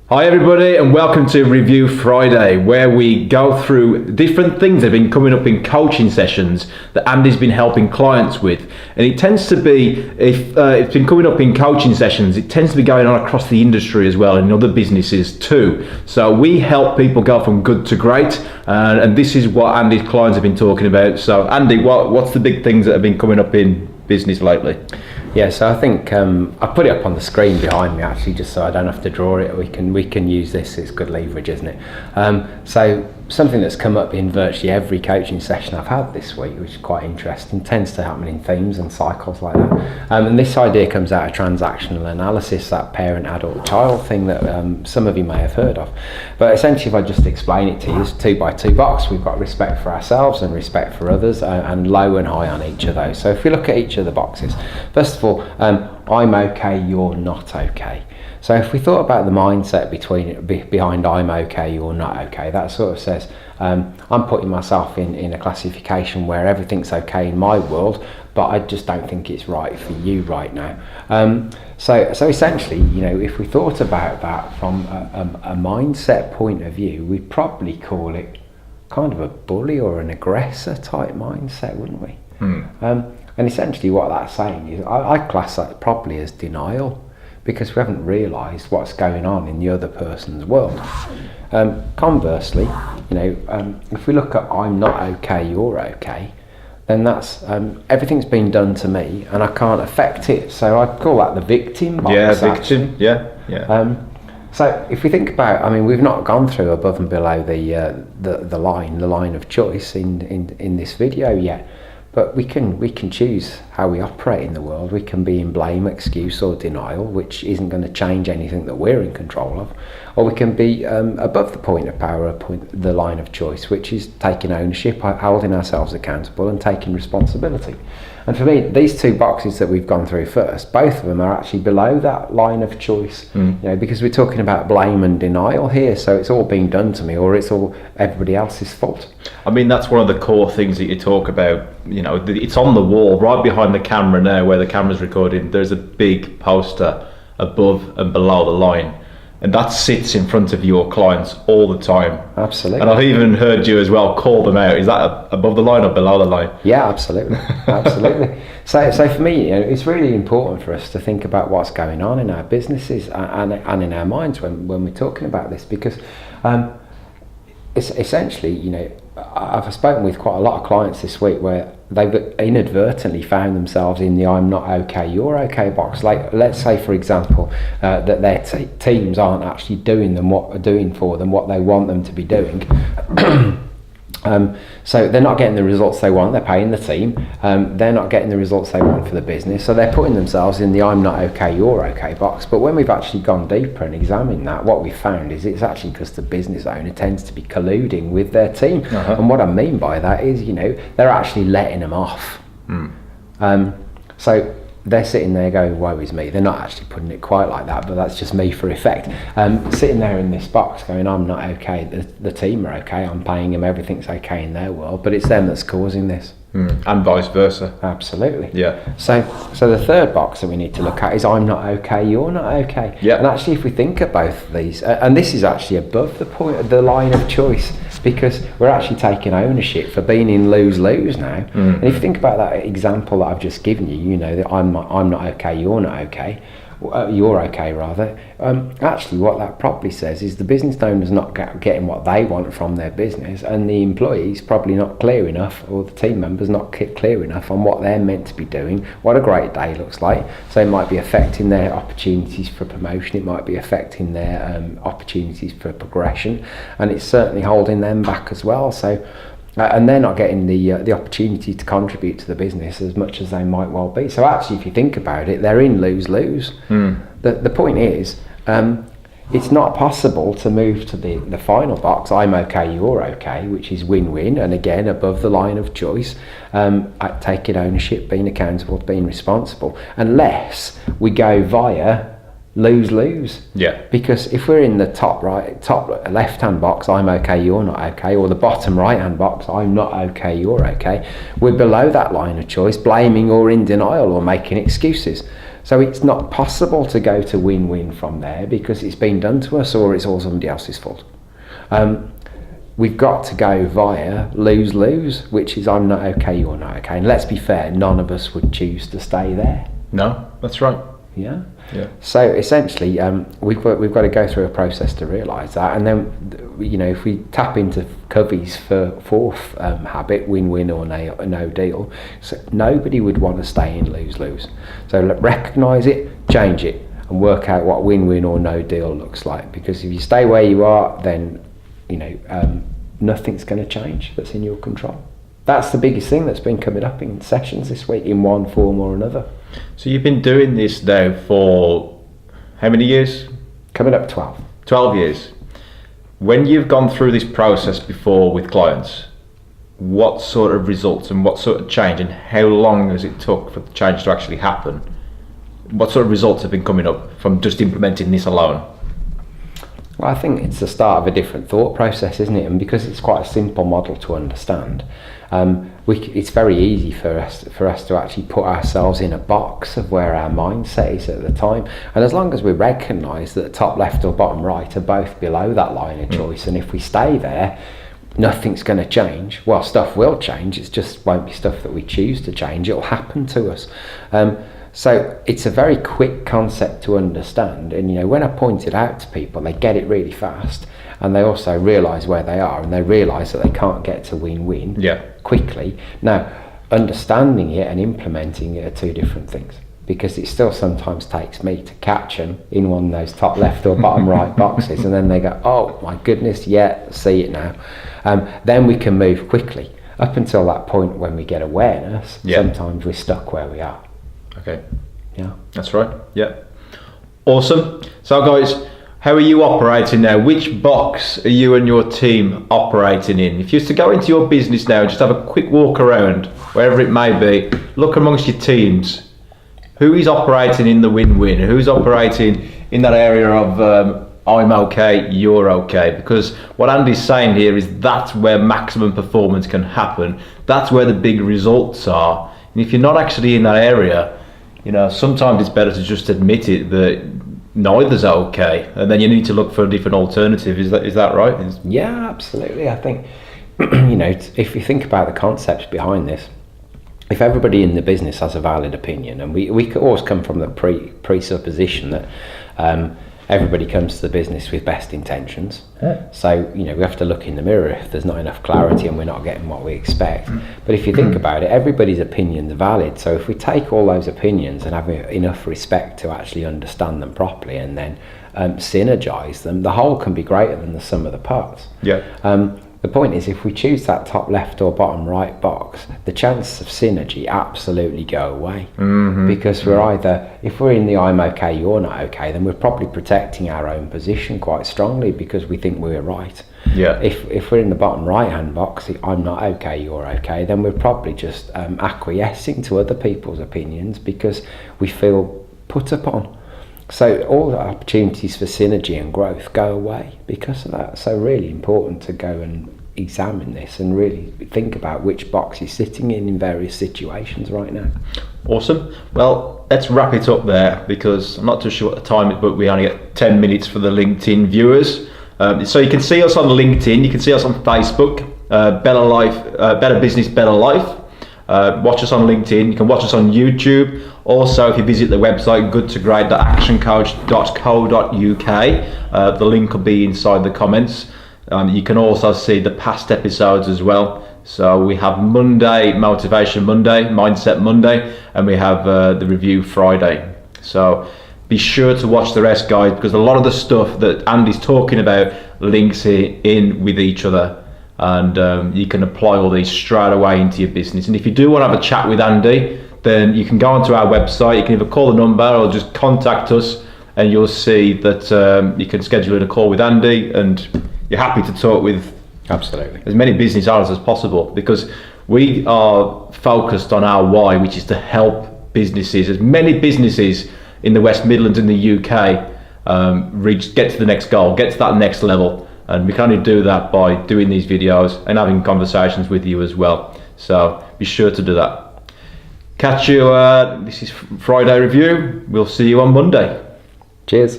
Hi everybody, and welcome to Review Friday, where we go through different things that have been coming up in coaching sessions that Andy's been helping clients with. And it tends to be, if it's been coming up in coaching sessions, it tends to be going on across the industry as well, and in other businesses too. So we help people go from good to great, and this is what Andy's clients have been talking about. So Andy, what's the big things that have been coming up in business lately? Yeah, so I think I put it up on the screen behind me actually, just so I don't have to draw it. We can use this. It's good leverage, isn't it? So something that's come up in virtually every coaching session I've had this week, which is quite interesting, tends to happen in themes and cycles like that. And this idea comes out of transactional analysis, that parent, adult, child thing that some of you may have heard of. But essentially, if I just explain it to you, it's 2x2 box. We've got respect for ourselves and respect for others, and low and high on each of those. So if we look at each of the boxes, first of all, I'm okay, you're not okay. So if we thought about the mindset behind I'm okay, you're not okay, that sort of says I'm putting myself in a classification where everything's okay in my world, but I just don't think it's right for you right now. So essentially, if we thought about that from a mindset point of view, we'd probably call it kind of a bully or an aggressor type mindset, wouldn't we? And essentially what that's saying is I class that properly as denial, because we haven't realised what's going on in the other person's world. Conversely, if we look at I'm not okay, you're okay, then that's everything's been done to me and I can't affect it. So I'd call that the victim box. Yeah, victim. Yeah. So if we think about, we've not gone through above and below the line of choice in this video yet. But we can choose how we operate in the world. We can be in blame, excuse or denial, which isn't going to change anything that we're in control of. Or we can be above the point of power, the line of choice, which is taking ownership, holding ourselves accountable and taking responsibility. And for me, these two boxes that we've gone through first, both of them are actually below that line of choice, because we're talking about blame and denial here. So it's all being done to me, or it's all everybody else's fault. That's one of the core things that you talk about. It's on the wall right behind the camera now, where the camera's recording. There's a big poster above and below the line, and that sits in front of your clients all the time. Absolutely. And I've even heard you as well call them out. Is that above the line or below the line? Yeah, absolutely. Absolutely. So for me, it's really important for us to think about what's going on in our businesses and in our minds when we're talking about this, because it's essentially, I've spoken with quite a lot of clients this week where they've inadvertently found themselves in the I'm not okay, you're okay box. Like, let's say, for example, that their teams aren't actually doing for them what they want them to be doing. So they're not getting the results they want. They're paying the team. They're not getting the results they want for the business. So they're putting themselves in the I'm not okay, you're okay box. But when we've actually gone deeper and examined that, what we've found is it's actually because the business owner tends to be colluding with their team. And what I mean by that is, they're actually letting them off. So they're sitting there going, woe is me. They're not actually putting it quite like that, but that's just me for effect. Sitting there in this box going, I'm not okay, the team are okay, I'm paying them, everything's okay in their world, but it's them that's causing this. And vice versa. Absolutely. Yeah. So the third box that we need to look at is I'm not okay, you're not okay. Yeah. And actually, if we think of both of these, and this is actually above the line of choice, because we're actually taking ownership for being in lose-lose now. And if you think about that example that I've just given you, that I'm not okay, you're not okay. You're okay rather. Actually, what that probably says is the business owner's not getting what they want from their business, and the employee's probably not clear enough, or the team member's not clear enough on what they're meant to be doing, what a great day looks like. So it might be affecting their opportunities for promotion, it might be affecting their opportunities for progression, and it's certainly holding them back as well. So and they're not getting the opportunity to contribute to the business as much as they might well be. So actually, if you think about it, they're in lose-lose. The point is, it's not possible to move to the final box, I'm okay, you're okay, which is win-win, and again, above the line of choice, taking ownership, being accountable, being responsible, unless we go via lose-lose. Yeah. Because if we're in the top left-hand box, I'm okay, you're not okay, or the bottom right-hand box, I'm not okay, you're okay, we're below that line of choice, blaming or in denial or making excuses. So it's not possible to go to win-win from there because it's been done to us or it's all somebody else's fault. We've got to go via lose-lose, which is I'm not okay, you're not okay. And let's be fair, none of us would choose to stay there. No, that's right. Yeah. Yeah. So essentially, we've got to go through a process to realise that, and then, you know, if we tap into Covey's fourth habit, win-win or no deal, so nobody would want to stay in lose-lose. So recognise it, change it, and work out what win-win or no deal looks like. Because if you stay where you are, then nothing's going to change that's in your control. That's the biggest thing that's been coming up in sessions this week in one form or another. So you've been doing this now for how many years? Coming up 12. 12 years. When you've gone through this process before with clients, what sort of results and what sort of change and how long has it took for the change to actually happen? What sort of results have been coming up from just implementing this alone? Well, I think it's the start of a different thought process, isn't it? And because it's quite a simple model to understand, it's very easy for us to actually put ourselves in a box of where our mindset is at the time. And as long as we recognise that the top left or bottom right are both below that line of choice, and if we stay there, nothing's going to change. Well, stuff will change. It just won't be stuff that we choose to change. It'll happen to us. So it's a very quick concept to understand, and when I point it out to people, they get it really fast, and they also realise where they are, and they realise that they can't get to win-win quickly. Now, understanding it and implementing it are two different things, because it still sometimes takes me to catch them in one of those top left or bottom right boxes, and then they go, oh my goodness, yeah, see it now. Then we can move quickly. Up until that point when we get awareness, sometimes we're stuck where we are. Okay. Yeah. That's right. Yeah. Awesome. So guys, how are you operating now? Which box are you and your team operating in? If you used to go into your business now, just have a quick walk around, wherever it may be, look amongst your teams. Who is operating in the win-win? Who's operating in that area of I'm okay, you're okay? Because what Andy's saying here is that's where maximum performance can happen. That's where the big results are. And if you're not actually in that area, sometimes it's better to just admit it that neither's okay, and then you need to look for a different alternative. Is that right? Yeah, absolutely. I think if you think about the concepts behind this, if everybody in the business has a valid opinion, and we could always come from the presupposition that everybody comes to the business with best intentions. So we have to look in the mirror if there's not enough clarity and we're not getting what we expect. But if you think about it, everybody's opinions are valid. So if we take all those opinions and have enough respect to actually understand them properly and then synergize them, the whole can be greater than the sum of the parts. The point is, if we choose that top left or bottom right box, the chances of synergy absolutely go away. Because we're either, if we're in the I'm okay, you're not okay, then we're probably protecting our own position quite strongly because we think we're right. If we're in the bottom right hand box, I'm not okay, you're okay, then we're probably just acquiescing to other people's opinions because we feel put upon. So all the opportunities for synergy and growth go away because of that. So really important to go and examine this and really think about which box you're sitting in various situations right now. Awesome. Well, let's wrap it up there because I'm not too sure what the time is, but we only get 10 minutes for the LinkedIn viewers. So you can see us on LinkedIn, you can see us on Facebook, Better Life, Better Business, Better Life. Watch us on LinkedIn, you can watch us on YouTube. Also, if you visit the website goodtogreat.actioncoach.co.uk, the link will be inside the comments. You can also see the past episodes as well. So we have Monday, Motivation Monday, Mindset Monday, and we have the Review Friday. So be sure to watch the rest, guys, because a lot of the stuff that Andy's talking about links in with each other. And you can apply all these straight away into your business. And if you do want to have a chat with Andy, then you can go onto our website. You can either call the number or just contact us, and you'll see that you can schedule in a call with Andy, and you're happy to talk with absolutely as many business owners as possible, because we are focused on our why, which is to help businesses, as many businesses in the West Midlands in the UK, get to the next goal, get to that next level. And we can only do that by doing these videos and having conversations with you as well. So be sure to do that. Catch you. This is Friday Review. We'll see you on Monday. Cheers.